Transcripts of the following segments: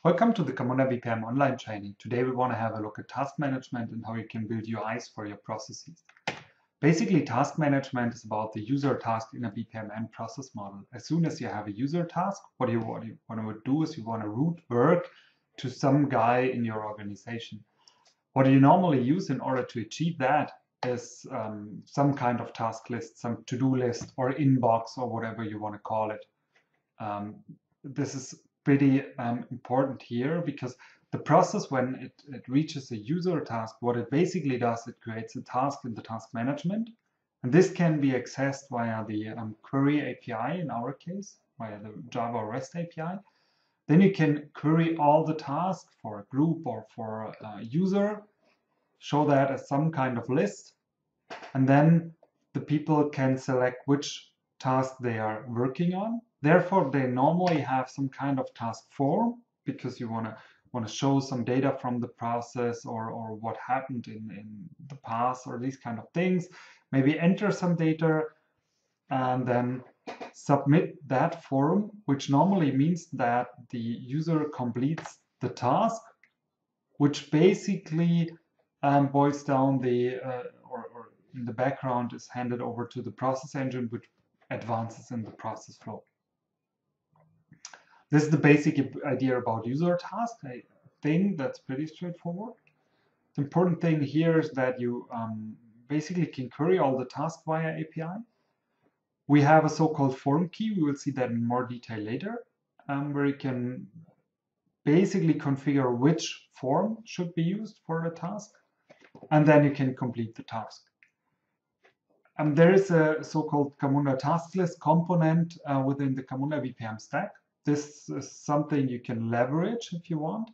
Welcome to the Camunda BPM online training. Today we want to have a look at task management and how you can build UIs for your processes. Basically, task management is about the user task in a BPM end process model. As soon as you have a user task, what you want to do is you want to route work to some guy in your organization. What you normally use in order to achieve that is some kind of task list, some to-do list or inbox or whatever you want to call it. This is pretty important here because the process, when it reaches a user task, what it basically does, it creates a task in the task management. And this can be accessed via the query API, in our case, via the Java REST API. Then you can query all the tasks for a group or for a user, show that as some kind of list, and then the people can select which task they are working on. Therefore, they normally have some kind of task form because you want to show some data from the process or what happened in the past or these kind of things. Maybe enter some data and then submit that form, which normally means that the user completes the task, which basically boils down the or in the background is handed over to the process engine, which advances in the process flow. This is the basic idea about user task. I think that's pretty straightforward. The important thing here is that you basically can query all the tasks via API. We have a so-called form key. We will see that in more detail later, where you can basically configure which form should be used for the task, and then you can complete the task. There is a so-called Camunda Tasklist component within the Camunda BPM stack. This is something you can leverage if you want.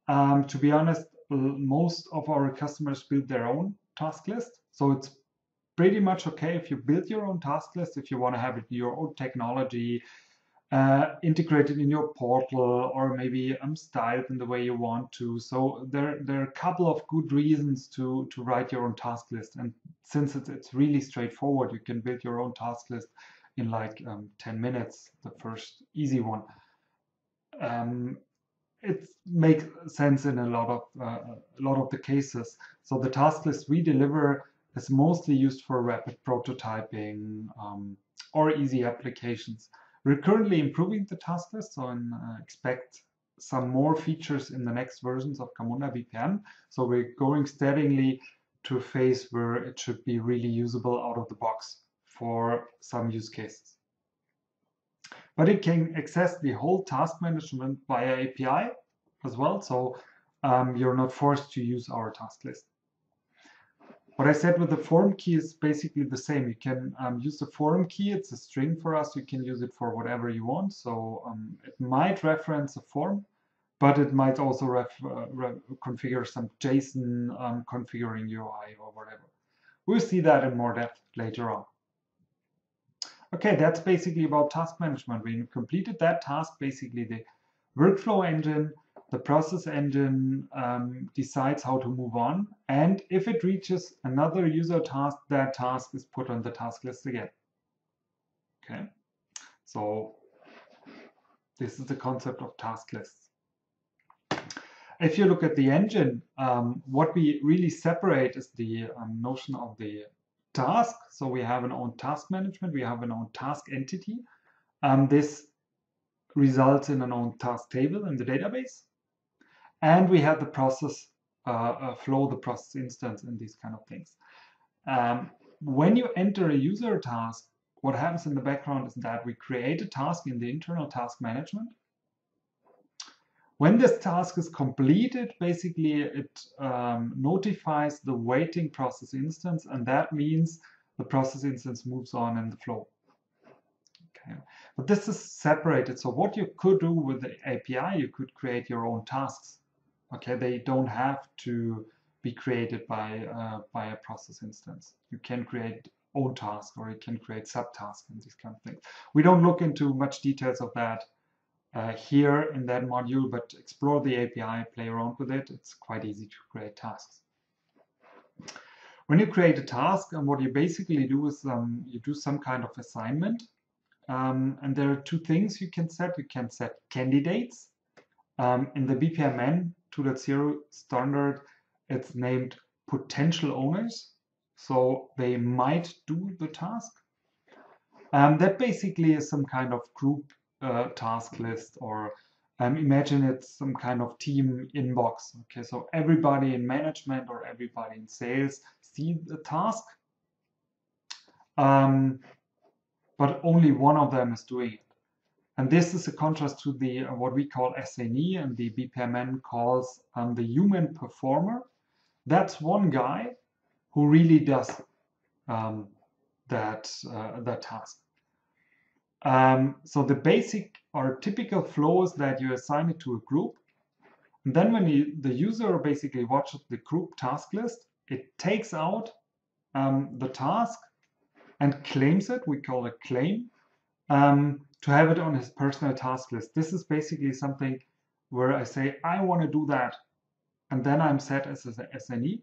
To be honest, most of our customers build their own task list. So it's pretty much okay if you build your own task list, if you want to have it your own technology, integrated in your portal, or maybe styled in the way you want to. So there are a couple of good reasons to write your own task list. And since it's really straightforward, you can build your own task list in like 10 minutes, the first easy one. It makes sense in a lot of the cases. So the task list we deliver is mostly used for rapid prototyping or easy applications. We're currently improving the task list, so expect some more features in the next versions of Camunda BPM. So we're going steadily to a phase where it should be really usable out of the box for some use cases. But it can access the whole task management via API as well, so you're not forced to use our task list. What I said with the form key is basically the same. You can use the form key. It's a string for us. You can use it for whatever you want. So it might reference a form, but it might also configure some JSON configuring UI or whatever. We'll see that in more depth later on. Okay, that's basically about task management. When you completed that task, basically the workflow engine, the process engine decides how to move on. And if it reaches another user task, that task is put on the task list again. Okay, so this is the concept of task lists. If you look at the engine, what we really separate is the notion of the task. So we have an own task management, we have an own task entity. This results in an own task table in the database. And we have the process flow, the process instance, and these kind of things. When you enter a user task, what happens in the background is that we create a task in the internal task management. When this task is completed, basically it notifies the waiting process instance, and that means the process instance moves on in the flow. Okay. But this is separated. So what you could do with the API, you could create your own tasks. Okay, they don't have to be created by a process instance. You can create own tasks, or you can create subtasks and these kind of things. We don't look into much details of that here in that module, but explore the API, play around with it. It's quite easy to create tasks. When you create a task, and what you basically do is you do some kind of assignment. And there are two things you can set. You can set candidates, In the BPMN 2.0 standard, it's named potential owners. So they might do the task. That basically is some kind of group task list, or imagine it's some kind of team inbox. Okay, so everybody in management or everybody in sales see the task, but only one of them is doing it. And this is a contrast to the what we call SNE, and the BPMN calls the human performer. That's one guy who really does that task. So the basic or typical flow is that you assign it to a group. And then when the user basically watches the group task list, it takes out the task and claims it. We call it claim, to have it on his personal task list. This is basically something where I say, I want to do that. And then I'm set as an SNE.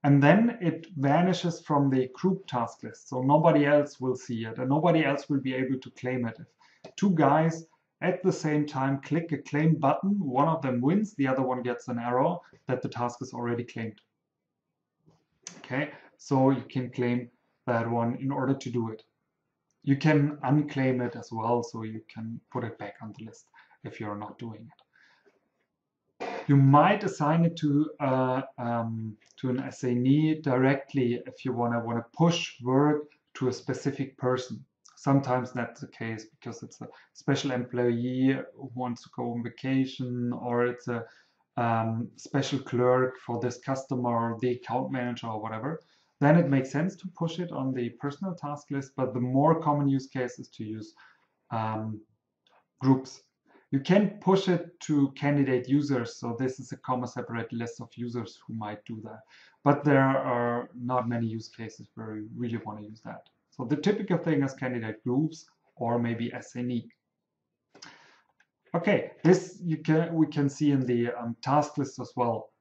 And then it vanishes from the group task list. So nobody else will see it and nobody else will be able to claim it. If two guys at the same time click a claim button, one of them wins, the other one gets an error that the task is already claimed. Okay, so you can claim that one in order to do it. You can unclaim it as well, so you can put it back on the list if you're not doing it. You might assign it to an SNE directly if you want to push work to a specific person. Sometimes that's the case because it's a special employee who wants to go on vacation, or it's a special clerk for this customer, or the account manager, or whatever. Then it makes sense to push it on the personal task list, but the more common use case is to use groups. You can push it to candidate users, so this is a comma-separated list of users who might do that. But there are not many use cases where you really want to use that. So the typical thing is candidate groups or maybe SNE. Okay, this we can see in the task list as well.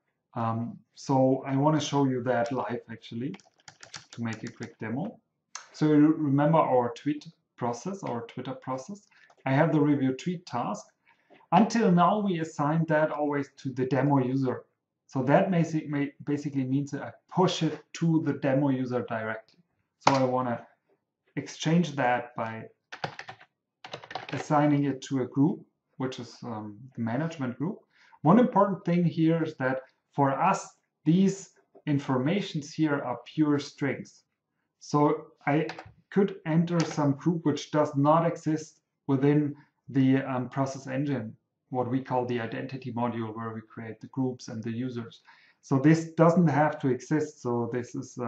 So I want to show you that live actually to make a quick demo. So you remember our tweet process, our Twitter process. I have the review tweet task. Until now, we assigned that always to the demo user. So that basically means that I push it to the demo user directly. So I want to exchange that by assigning it to a group, which is the management group. One important thing here is that for us, these informations here are pure strings. So I could enter some group which does not exist within the process engine, what we call the identity module, where we create the groups and the users. So this doesn't have to exist. So this is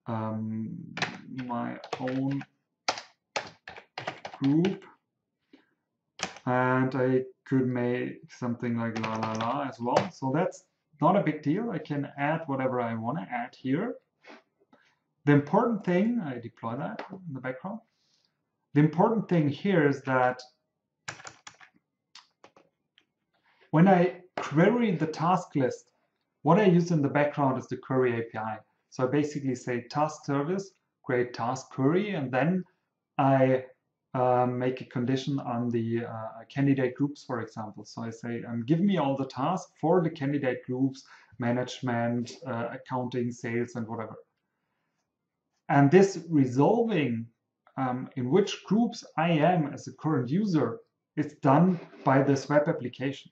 my own group, and I could make something like la la la as well. So that's not a big deal. I can add whatever I want to add here. The important thing, I deploy that in the background. The important thing here is that when I query the task list, what I use in the background is the query API. So I basically say task service, create task query, and then I make a condition on the candidate groups, for example. So I say, give me all the tasks for the candidate groups, management, accounting, sales, and whatever. And this resolving in which groups I am as a current user is done by this web application.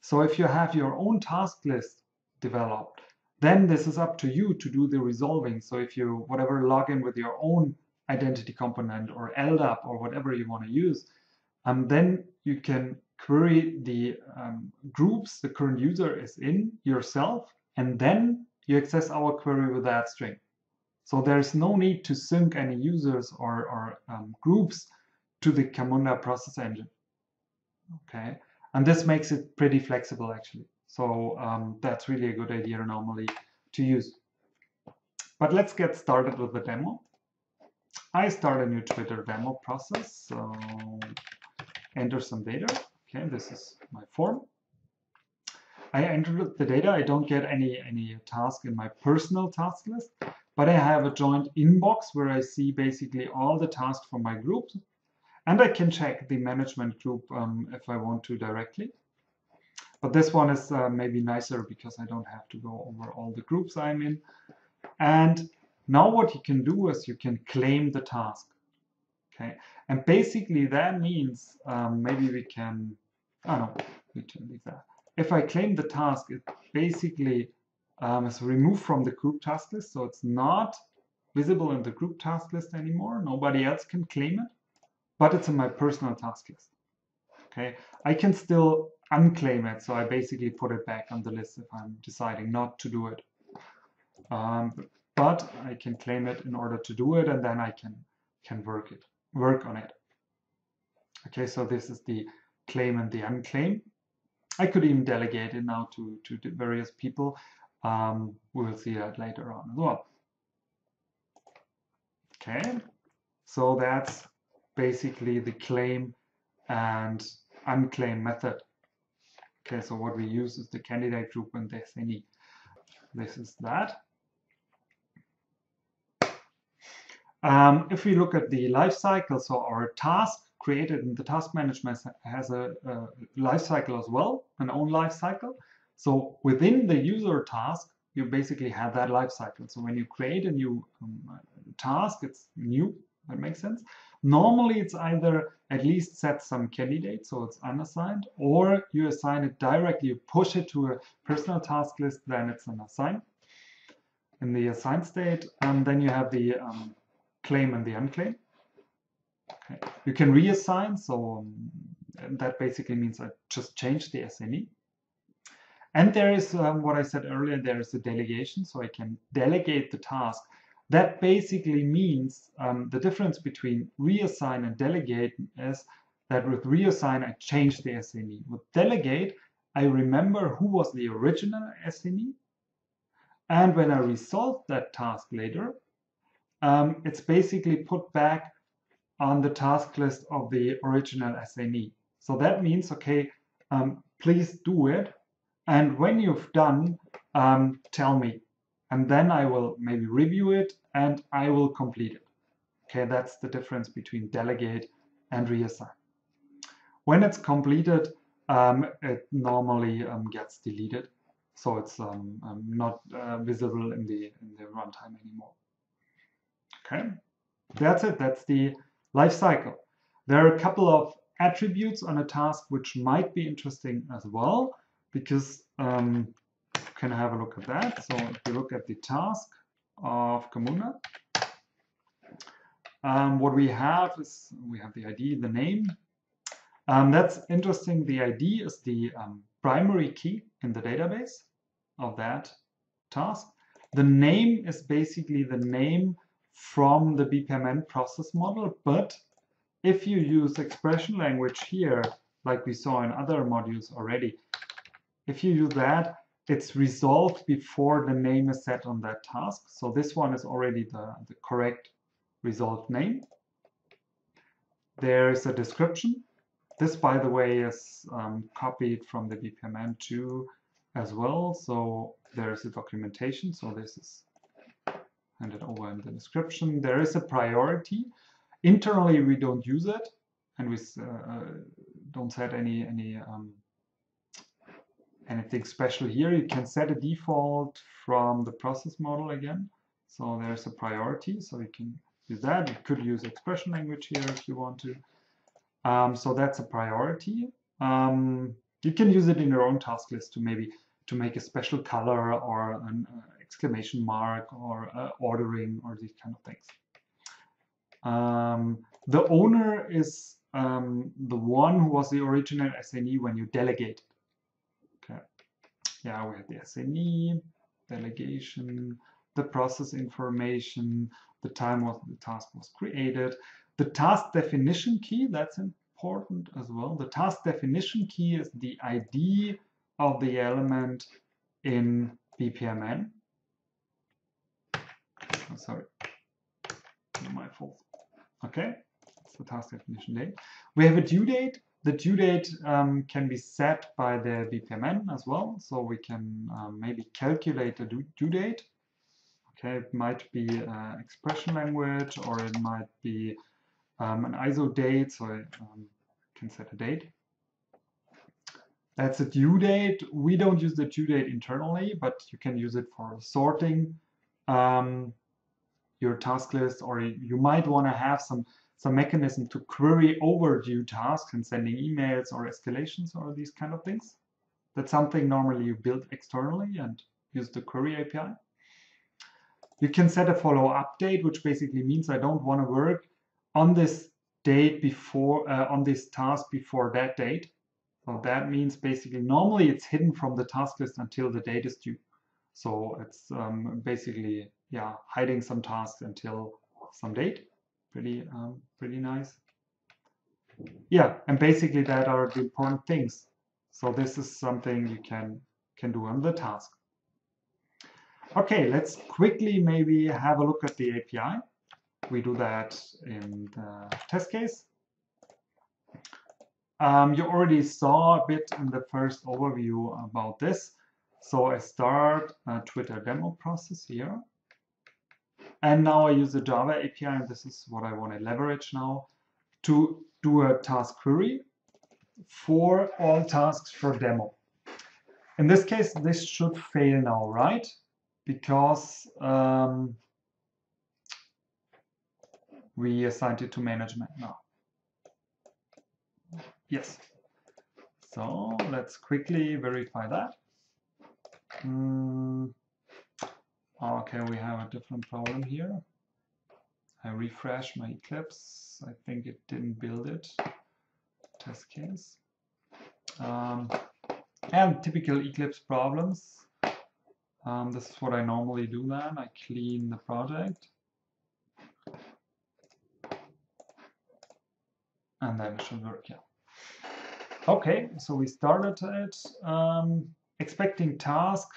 So if you have your own task list developed, then this is up to you to do the resolving. So if you log in with your own identity component or LDAP or whatever you want to use, then you can query the groups the current user is in yourself, and then you access our query with that string. So there's no need to sync any users or groups to the Camunda process engine. Okay, and this makes it pretty flexible actually. So that's really a good idea normally to use. But let's get started with the demo. I start a new Twitter demo process. So enter some data. Okay, this is my form. I enter the data. I don't get any task in my personal task list, but I have a joint inbox where I see basically all the tasks from my groups. And I can check the management group if I want to directly. But this one is maybe nicer because I don't have to go over all the groups I'm in. And now what you can do is you can claim the task. Okay, and basically that means maybe we can, oh no, we can leave that. If I claim the task, it basically is removed from the group task list, so it's not visible in the group task list anymore. Nobody else can claim it, but it's in my personal task list. Okay, I can still unclaim it, so I basically put it back on the list if I'm deciding not to do it. But I can claim it in order to do it, and then I can work on it. Okay, so this is the claim and the unclaim. I could even delegate it now to various people. We will see that later on as well. Okay, so that's basically the claim and unclaim method. Okay, so what we use is the candidate group and the SNE. This is that. If we look at the lifecycle, so our task created in the task management has a lifecycle as well, an own lifecycle. So within the user task, you basically have that lifecycle. So when you create a new task, it's new, that makes sense. Normally, it's either at least set some candidate, so it's unassigned, or you assign it directly, you push it to a personal task list, then it's an assign. In the assigned state, and then you have the claim and the unclaim. Okay. You can reassign, so that basically means I just change the SNE. And there is what I said earlier, there is a delegation, so I can delegate the task. That basically means the difference between reassign and delegate is that with reassign, I change the SNE. With delegate, I remember who was the original SNE. And when I resolve that task later, it's basically put back on the task list of the original SNE. So that means, okay, please do it. And when you've done, tell me. And then I will maybe review it and I will complete it. Okay, that's the difference between delegate and reassign. When it's completed, it normally gets deleted. So it's not visible in the runtime anymore. Okay, that's it. That's the life cycle. There are a couple of attributes on a task which might be interesting as well, because you can have a look at that. So if you look at the task of Camunda, what we have is we have the ID, the name. That's interesting. The ID is the primary key in the database of that task. The name is basically the name from the BPMN process model, but if you use expression language here, like we saw in other modules already, if you use that, it's resolved before the name is set on that task. So this one is already the correct resolved name. There is a description. This, by the way, is copied from the BPMN2 as well. So there is a documentation. So this is handed over in the description. There is a priority. Internally, we don't use it, and we don't set anything special here. You can set a default from the process model again. So there's a priority, so you can use that. You could use expression language here if you want to. So that's a priority. You can use it in your own task list to maybe to make a special color or an exclamation mark or ordering or these kind of things. The owner is the one who was the original SNE when you delegate. Okay. Yeah, we have the SNE, delegation, the process information, the time the task was created. The task definition key, that's important as well. The task definition key is the ID of the element in BPMN. Oh, sorry, my fault. Okay, it's the task definition date. We have a due date. The due date can be set by the BPMN as well. So we can maybe calculate a due date. Okay, it might be expression language, or it might be an ISO date, so I can set a date. That's a due date. We don't use the due date internally, but you can use it for sorting your task list, or you might want to have some mechanism to query overdue tasks and sending emails or escalations or these kind of things. That's something normally you build externally and use the query API. You can set a follow-up date, which basically means I don't want to work on this date before, on this task before that date. So that means basically normally it's hidden from the task list until the date is due. So it's basically, yeah, hiding some tasks until some date. Pretty nice. Yeah, and basically that are the important things. So this is something you can do on the task. Okay, let's quickly maybe have a look at the API. We do that in the test case. You already saw a bit in the first overview about this. So I start a Twitter demo process here. And now I use the Java API, and this is what I want to leverage now to do a task query for all tasks for demo. In this case, this should fail now, right? Because we assigned it to management now. Yes. So let's quickly verify that. Okay, we have a different problem here. I refresh my Eclipse. I think it didn't build it. Test case. And typical Eclipse problems. This is what I normally do then. I clean the project. And then it should work, yeah. Okay, so we started it. Expecting task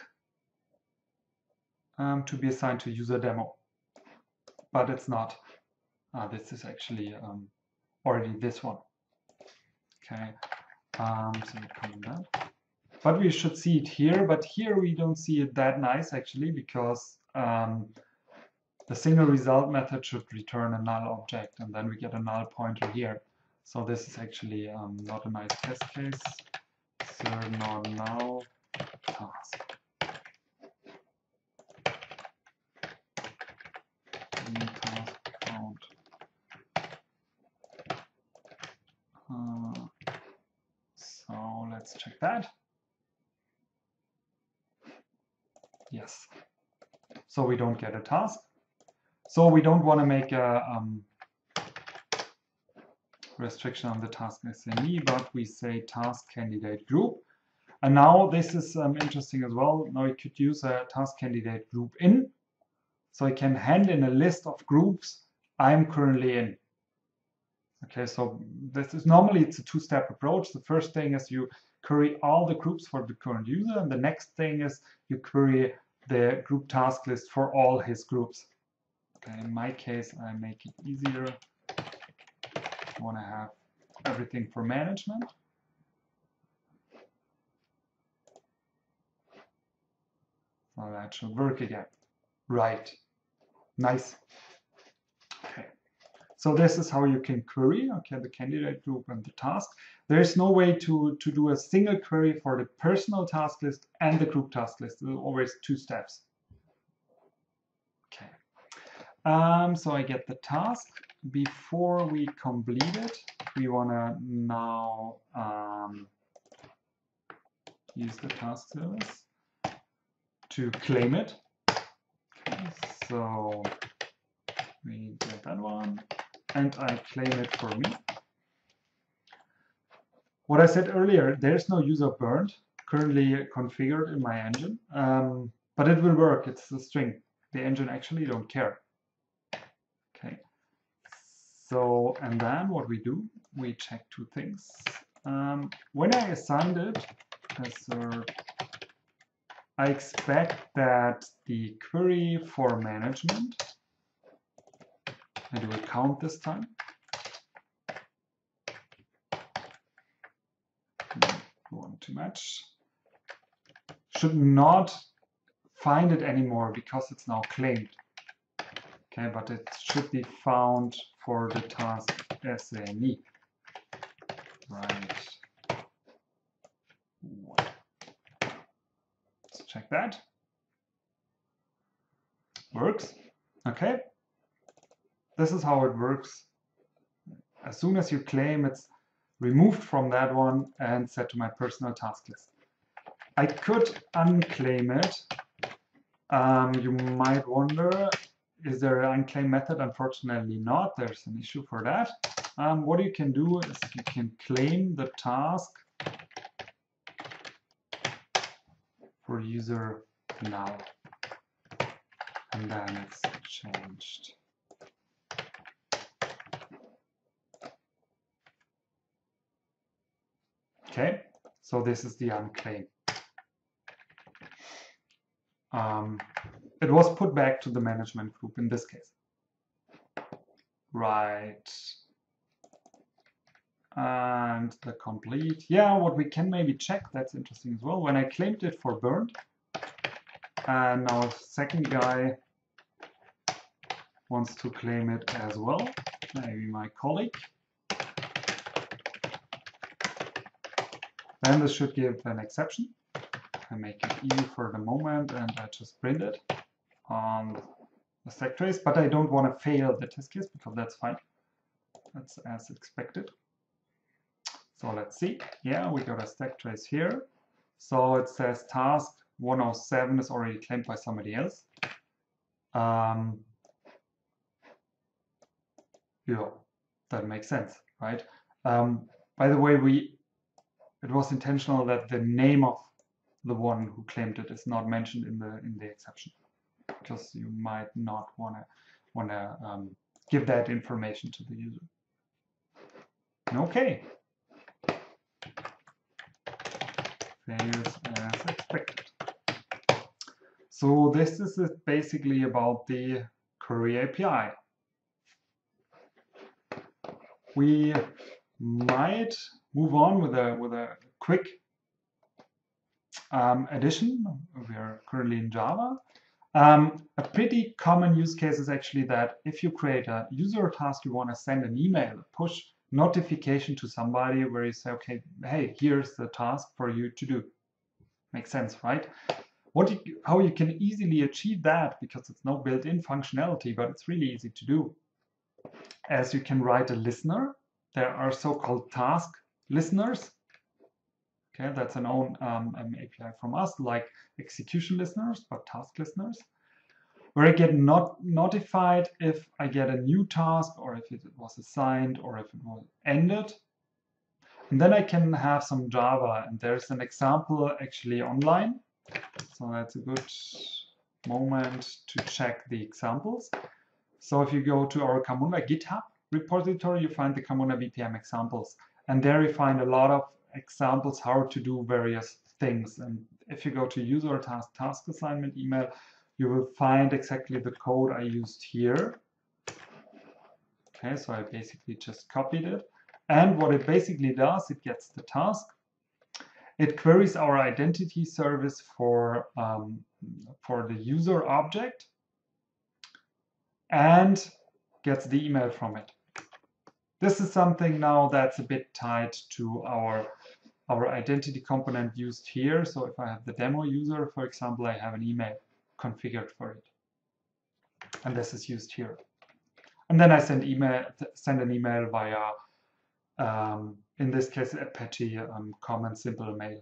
to be assigned to user demo. But it's not. This is actually already this one. Okay, so we comment that. But we should see it here. But here we don't see it that nice actually, because the single result method should return a null object, and then we get a null pointer here. So this is actually not a nice test case. Serve not null task. Task count. So let's check that. Yes. So we don't get a task. So we don't want to make a restriction on the task SME, but we say task candidate group. And now this is interesting as well. Now we could use a task candidate group in. So I can hand in a list of groups I'm currently in. Okay, so this is normally it's a two-step approach. The first thing is you query all the groups for the current user, and the next thing is you query the group task list for all his groups. Okay, in my case, I make it easier. I want to have everything for management. So that should work again. Right. Nice. Okay. So this is how you can query, okay, the candidate group and the task. There is no way to do a single query for the personal task list and the group task list. There's always two steps. Okay. So I get the task. Before we complete it, we want to now use the task service to claim it. Okay, so we get that one, and I claim it for me. What I said earlier, there's no user burned currently configured in my engine, but it will work. It's a string. The engine actually don't care. Okay. So, and then what we do, we check two things. When I assigned it, I expect that the query for management, I do a count this time. Don't want too much. Should not find it anymore because it's now claimed. Okay, but it should be found for the task SNE. Right. Let's check that. Works. Okay. This is how it works. As soon as you claim, it's removed from that one and set to my personal task list. I could unclaim it. You might wonder, is there an unclaim method? Unfortunately not. There's an issue for that. What you can do is you can claim the task for user now. And then it's changed. Okay, so this is the unclaim. It was put back to the management group in this case. Right. And the complete. Yeah, what we can maybe check, that's interesting as well. When I claimed it for burned, and now the second guy wants to claim it as well, maybe my colleague. Then this should give an exception. I make it easy for the moment, and I just print it on the stack trace, but I don't want to fail the test case because that's fine. That's as expected. So let's see. Yeah, we got a stack trace here. So it says task 107 is already claimed by somebody else. Yeah, that makes sense, right? By the way, it was intentional that the name of the one who claimed it is not mentioned in the exception, because you might not want to give that information to the user. Okay. Fails as expected. So this is basically about the query API. We might move on with a quick addition. We are currently in Java. A pretty common use case is actually that if you create a user task, you want to send an email, a push notification to somebody where you say, okay, hey, here's the task for you to do. Makes sense, right? How you can easily achieve that, because it's no built-in functionality, but it's really easy to do. As you can write a listener, there are so-called task listeners. Okay, that's an own API from us, like execution listeners, but task listeners, where I get notified if I get a new task, or if it was assigned, or if it was ended. And then I can have some Java, and there's an example actually online. So that's a good moment to check the examples. So if you go to our Camunda GitHub repository, you find the Camunda BPM examples. And there you find a lot of examples how to do various things. And if you go to user task assignment email, you will find exactly the code I used here. Okay, so I basically just copied it. And what it basically does, it gets the task. It queries our identity service for the user object and gets the email from it. This is something now that's a bit tied to our identity component used here. So if I have the demo user, for example, I have an email configured for it. And this is used here. And then I send an email via, in this case, Apache common simple mail.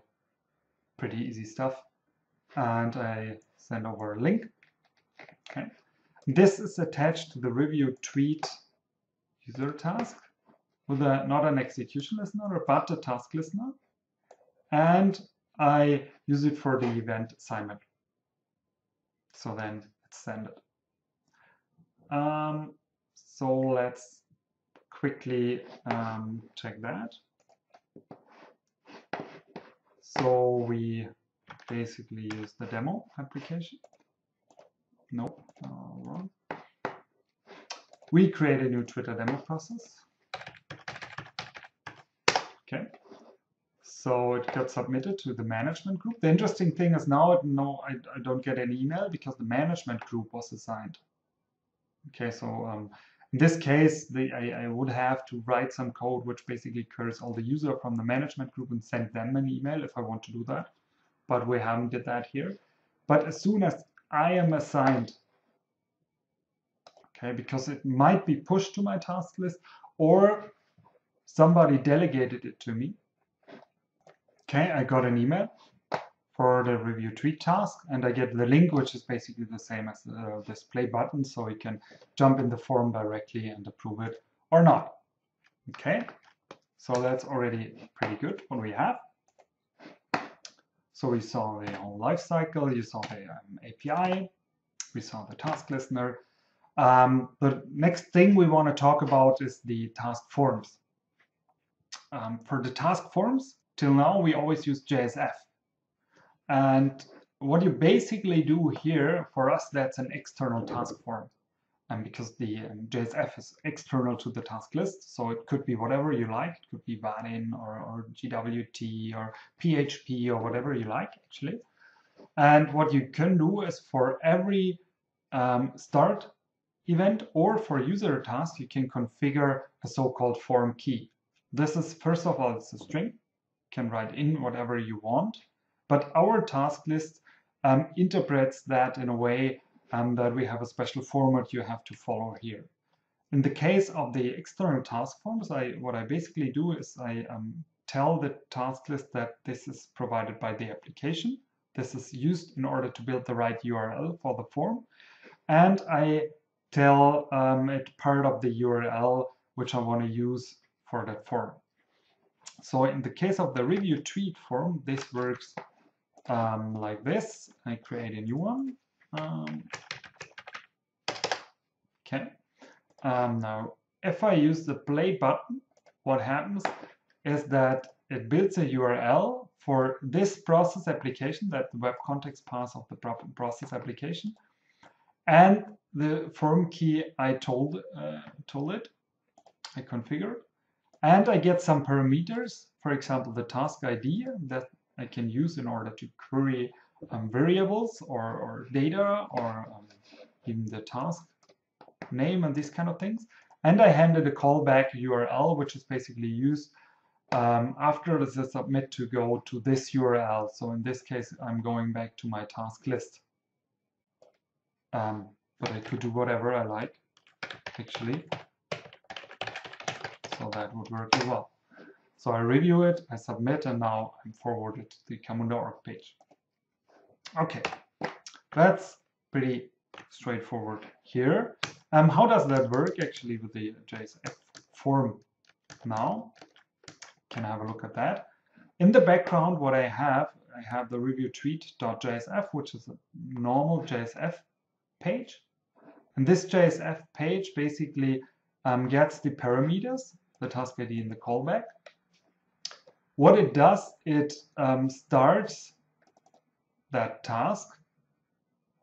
Pretty easy stuff. And I send over a link. Okay. This is attached to the review tweet user task with not an execution listener, but a task listener. And I use it for the event assignment. So then it's send it. So let's quickly check that. So we basically use the demo application. Nope, wrong. We create a new Twitter demo process. Okay. So it got submitted to the management group. The interesting thing is now, no, I don't get any email because the management group was assigned. Okay, so In this case, I would have to write some code which basically curls all the user from the management group and send them an email if I want to do that. But we haven't did that here. But as soon as I am assigned, okay, because it might be pushed to my task list or somebody delegated it to me. Okay, I got an email for the review tweet task, and I get the link, which is basically the same as the display button, so we can jump in the form directly and approve it or not. Okay, so that's already pretty good what we have. So we saw the whole life cycle, you saw the API, we saw the task listener. The next thing we want to talk about is the task forms. For the task forms, till now we always use JSF. And what you basically do here, for us, that's an external task form. And because the JSF is external to the task list, so it could be whatever you like. It could be Vaadin or GWT or PHP or whatever you like, actually. And what you can do is for every start event or for user task, you can configure a so-called form key. This is, first of all, it's a string. You can write in whatever you want. But our task list interprets that in a way that we have a special format you have to follow here. In the case of the external task forms, what I basically do is I tell the task list that this is provided by the application. This is used in order to build the right URL for the form. And I tell it part of the URL which I want to use for that form. So in the case of the review tweet form, this works like this. I create a new one. Okay. Now, if I use the play button, what happens is that it builds a URL for this process application, that the web context path of the process application, and the form key I told it, I configured, and I get some parameters, for example, the task ID that I can use in order to query variables or data or even the task name and these kind of things. And I handed a callback URL, which is basically used after the submit to go to this URL. So in this case, I'm going back to my task list. But I could do whatever I like, actually. So that would work as well. So I review it, I submit, and now I'm forwarded to the Camunda org page. Okay, that's pretty straightforward here. How does that work actually with the JSF form now? Can have a look at that. In the background, what I have the review tweet.jsf, which is a normal JSF page. And this JSF page basically gets the parameters, the task ID and the callback. What it does, it starts that task.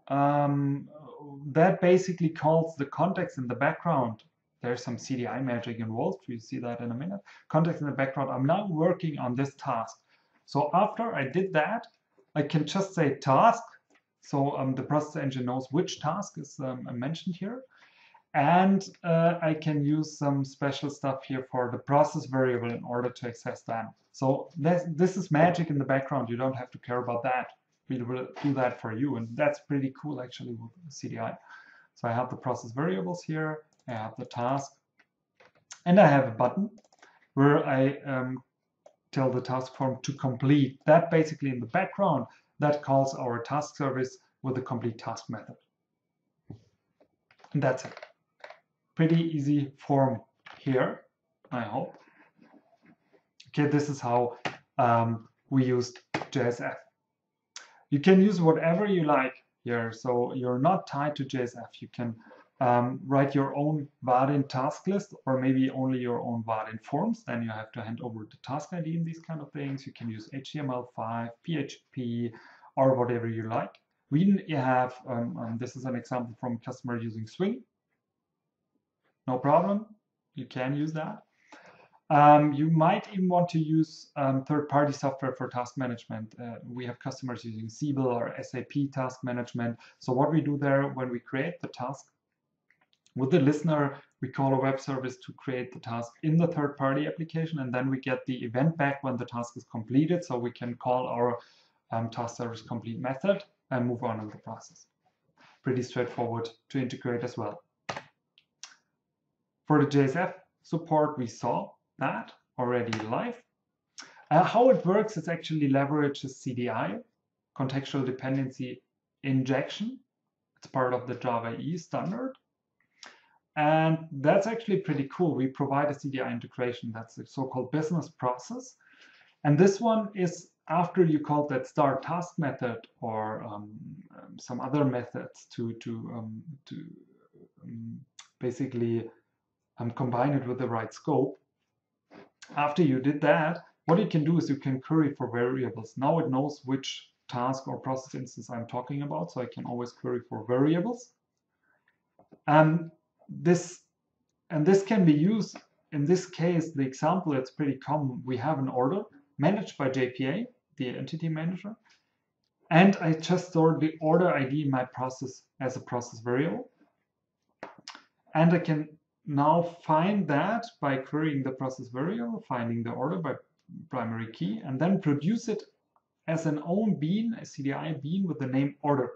That basically calls the context in the background. There's some CDI magic involved. We'll see that in a minute. Context in the background. I'm now working on this task. So after I did that, I can just say task. So the process engine knows which task is mentioned here. And I can use some special stuff here for the process variable in order to access that. So this is magic in the background. You don't have to care about that. We will do that for you. And that's pretty cool, actually, with CDI. So I have the process variables here. I have the task. And I have a button where I tell the task form to complete. That basically in the background, that calls our task service with the complete task method. And that's it. Pretty easy form here, I hope. Okay, this is how we used JSF. You can use whatever you like here. So you're not tied to JSF. You can write your own Vaadin task list or maybe only your own Vaadin forms. Then you have to hand over the task ID and these kind of things. You can use HTML5, PHP, or whatever you like. We have, this is an example from a customer using Swing. No problem, you can use that. You might even want to use third-party software for task management. We have customers using possble or SAP task management. So what we do there when we create the task, With the listener, we call a web service to create the task in the third-party application, and then we get the event back when the task is completed, so we can call our task service complete method and move on in the process. Pretty straightforward to integrate as well. For the JSF support, we saw that already live. How it works is actually leverages CDI, contextual dependency injection. It's part of the Java EE standard. And that's actually pretty cool. We provide a CDI integration. That's the so-called business process. And this one is after you call that start task method or some other methods to basically combine it with the right scope. After you did that, what you can do is you can query for variables. Now it knows which task or process instance I'm talking about, so I can always query for variables. This can be used, in this case, the example that's pretty common, we have an order managed by JPA, the entity manager, and I just stored the order ID in my process as a process variable. And I can now find that by querying the process variable, finding the order by primary key, and then produce it as an own bean, a CDI bean with the name order.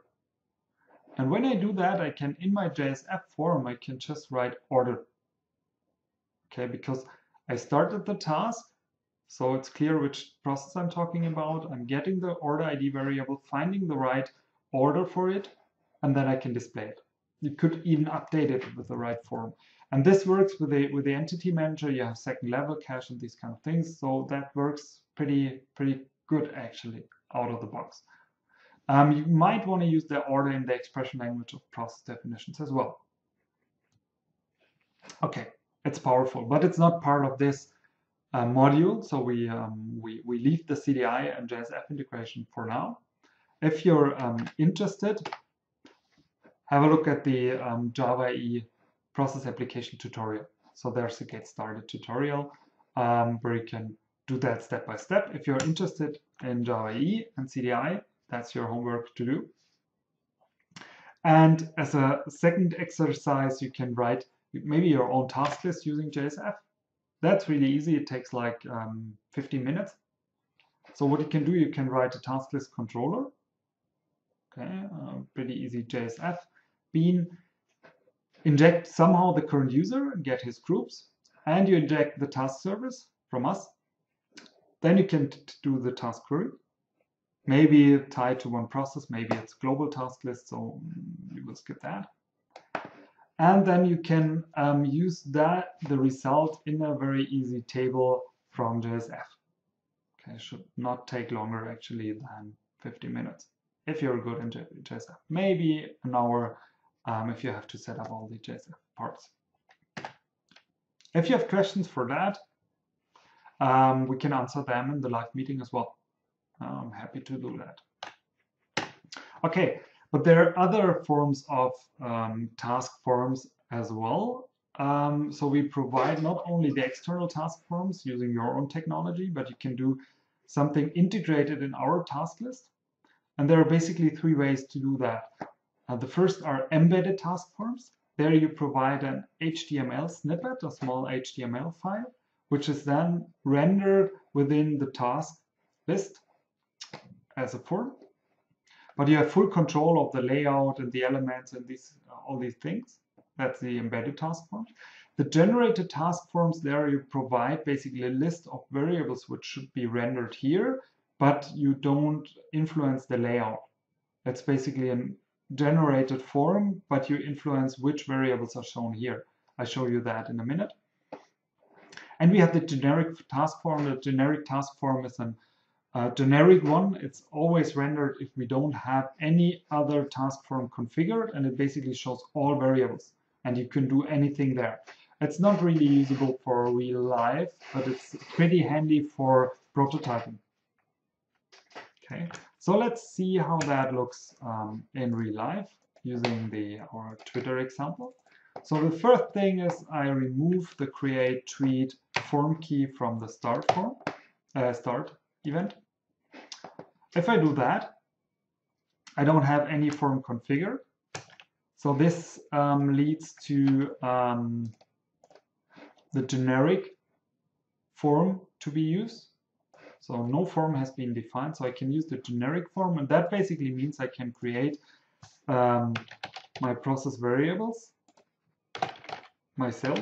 And when I do that, I can, in my JSF form, I can just write order. Okay, because I started the task, so it's clear which process I'm talking about. I'm getting the order ID variable, finding the right order for it, and then I can display it. You could even update it with the right form. And this works with the entity manager. You have second level cache and these kind of things. So that works pretty good actually out of the box. You might want to use the order in the expression language of process definitions as well. Okay, it's powerful, but it's not part of this module. So we leave the CDI and JSF integration for now. If you're interested, have a look at the Java EE process application tutorial. So there's a get started tutorial where you can do that step by step. If you're interested in Java EE and CDI, that's your homework to do. And as a second exercise, you can write maybe your own task list using JSF. That's really easy. It takes like 15 minutes. So what you can do, you can write a task list controller. Okay, pretty easy JSF bean. Inject somehow the current user and get his groups, and you inject the task service from us. Then you can do the task query. Maybe tied to one process, maybe it's global task list, so you will skip that. And then you can use the result in a very easy table from JSF. Okay, should not take longer actually than 50 minutes if you're good in JSF. Maybe an hour if you have to set up all the JSF parts. If you have questions for that, we can answer them in the live meeting as well. I'm happy to do that. Okay, but there are other forms of task forms as well. So we provide not only the external task forms using your own technology, but you can do something integrated in our task list. And there are basically three ways to do that. The first are embedded task forms. There you provide an HTML snippet, a small HTML file, which is then rendered within the task list as a form. But you have full control of the layout and the elements and all these things. That's the embedded task forms. The generated task forms, there you provide basically a list of variables which should be rendered here, but you don't influence the layout. That's basically a generated form, but you influence which variables are shown here. I'll show you that in a minute. And we have the generic task form. The generic task form is a generic one. It's always rendered if we don't have any other task form configured, and it basically shows all variables, and you can do anything there. It's not really usable for real life, but it's pretty handy for prototyping. Okay, so let's see how that looks in real life using our Twitter example. So the first thing is I remove the create tweet form key from the start event. If I do that, I don't have any form configured. So this leads to the generic form to be used. So no form has been defined, so I can use the generic form, and that basically means I can create my process variables myself.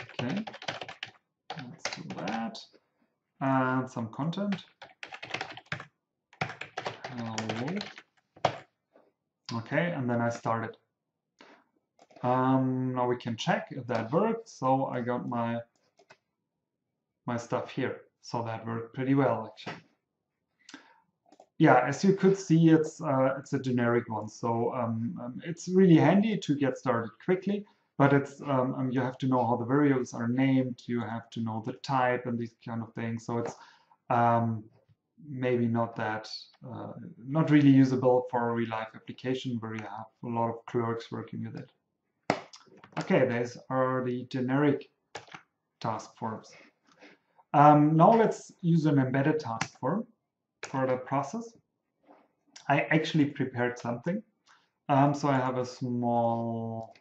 Okay, let's do that. And some content. Hello. Okay, and then I started. Now we can check if that worked. So I got my stuff here. So that worked pretty well, actually. Yeah, as you could see, it's a generic one. So it's really handy to get started quickly. But it's you have to know how the variables are named. You have to know the type and these kind of things. So it's maybe not that not really usable for a real life application where you have a lot of clerks working with it. Okay, these are the generic task forms. Now let's use an embedded task form for the process. I actually prepared something. So I have a small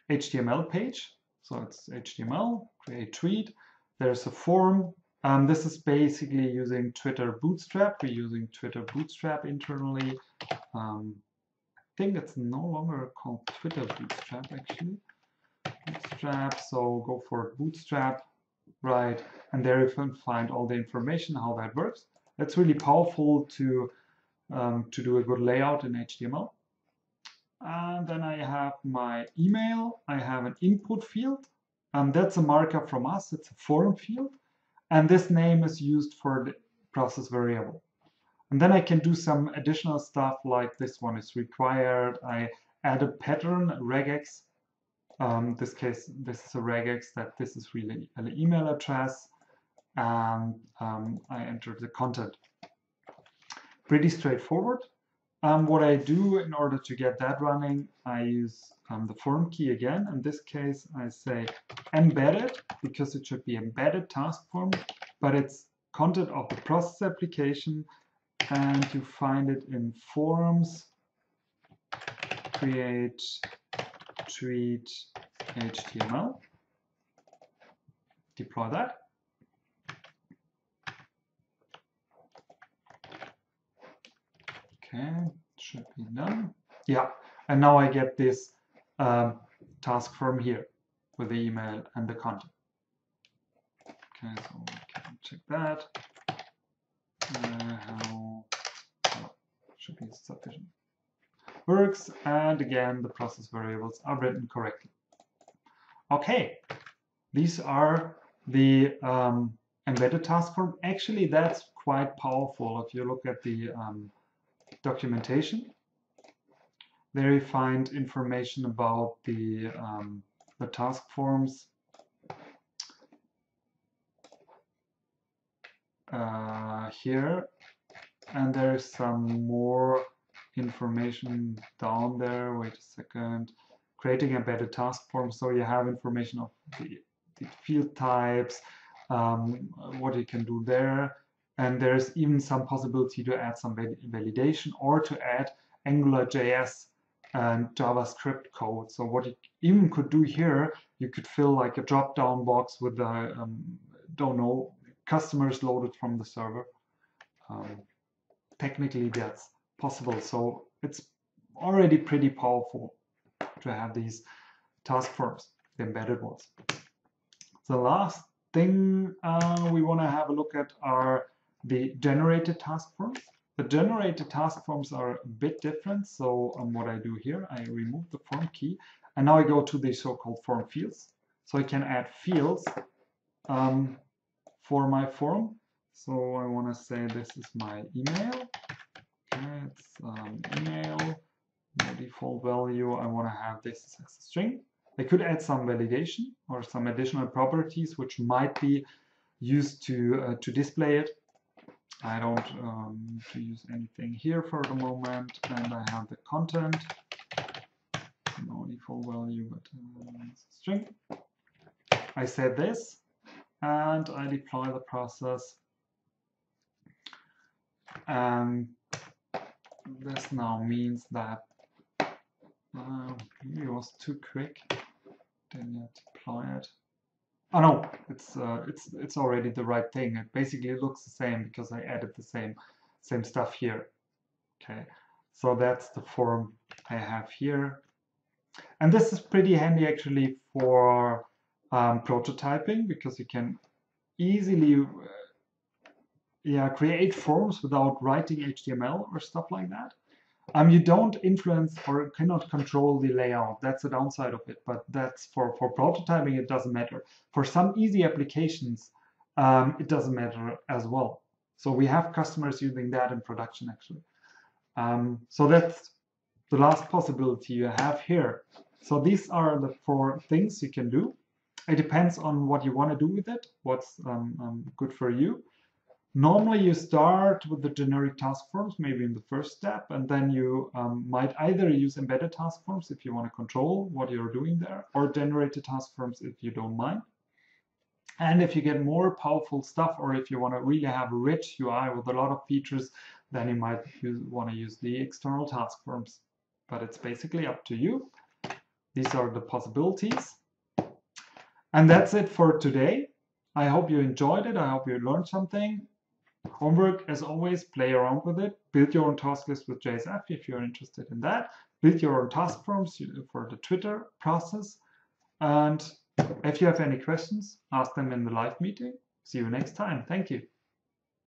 HTML page. So it's HTML, create tweet. There's a form. This is basically using Twitter Bootstrap. We're using Twitter Bootstrap internally. I think it's no longer called Twitter Bootstrap, actually. Bootstrap, so go for Bootstrap, right? And there you can find all the information, how that works. It's really powerful to do a good layout in HTML. And then I have my email. I have an input field. That's a markup from us. It's a form field. And this name is used for the process variable. And then I can do some additional stuff like this one is required. I add a pattern, regex. This case, this is a regex that this is really an email address. And I enter the content. Pretty straightforward. What I do in order to get that running, I use the form key again. In this case, I say embedded, because it should be embedded task form, but it's content of the process application, and you find it in forms, create tweet HTML, deploy that. Okay, should be done. Yeah, and now I get this task form here with the email and the content. Okay, so we can check that. How should be sufficient. Works, and again, the process variables are written correctly. Okay, these are the embedded task form. Actually, that's quite powerful. If you look at the documentation, there you find information about the task forms here, and there's some more information down there. Wait a second. Creating embedded task form. So you have information of the field types, what you can do there. And there's even some possibility to add some validation or to add AngularJS and JavaScript code. So what you even could do here, you could fill like a drop-down box with the, don't know, customers loaded from the server. Technically, that's possible. So it's already pretty powerful to have these task forms, the embedded ones. The last thing we want to have a look at are the generated task forms. The generated task forms are a bit different. So what I do here, I remove the form key, and now I go to the so-called form fields. So I can add fields for my form. So I want to say this is my email. Okay, it's email, no default value. I want to have this as a string. I could add some validation or some additional properties which might be used to display it. I don't need to use anything here for the moment, and I have the content, no default value, but it's a string. I set this, and I deploy the process, and this now means that Maybe it was too quick. Didn't deploy it. Oh no, it's already the right thing. It basically looks the same because I added the same stuff here. Okay, so that's the form I have here, and this is pretty handy actually for prototyping because you can easily create forms without writing HTML or stuff like that. You don't influence or cannot control the layout. That's the downside of it, but that's for prototyping, it doesn't matter. For some easy applications, it doesn't matter as well. So we have customers using that in production actually. So that's the last possibility you have here. So these are the 4 things you can do. It depends on what you want to do with it, what's good for you. Normally, you start with the generic task forms, maybe in the first step, and then you might either use embedded task forms if you want to control what you're doing there, or generated task forms if you don't mind. And if you get more powerful stuff, or if you want to really have a rich UI with a lot of features, then you might want to use the external task forms. But it's basically up to you. These are the possibilities. And that's it for today. I hope you enjoyed it. I hope you learned something. Homework, as always, play around with it. Build your own task list with JSF if you're interested in that. Build your own task forms for the Twitter process. And if you have any questions, ask them in the live meeting. See you next time. Thank you.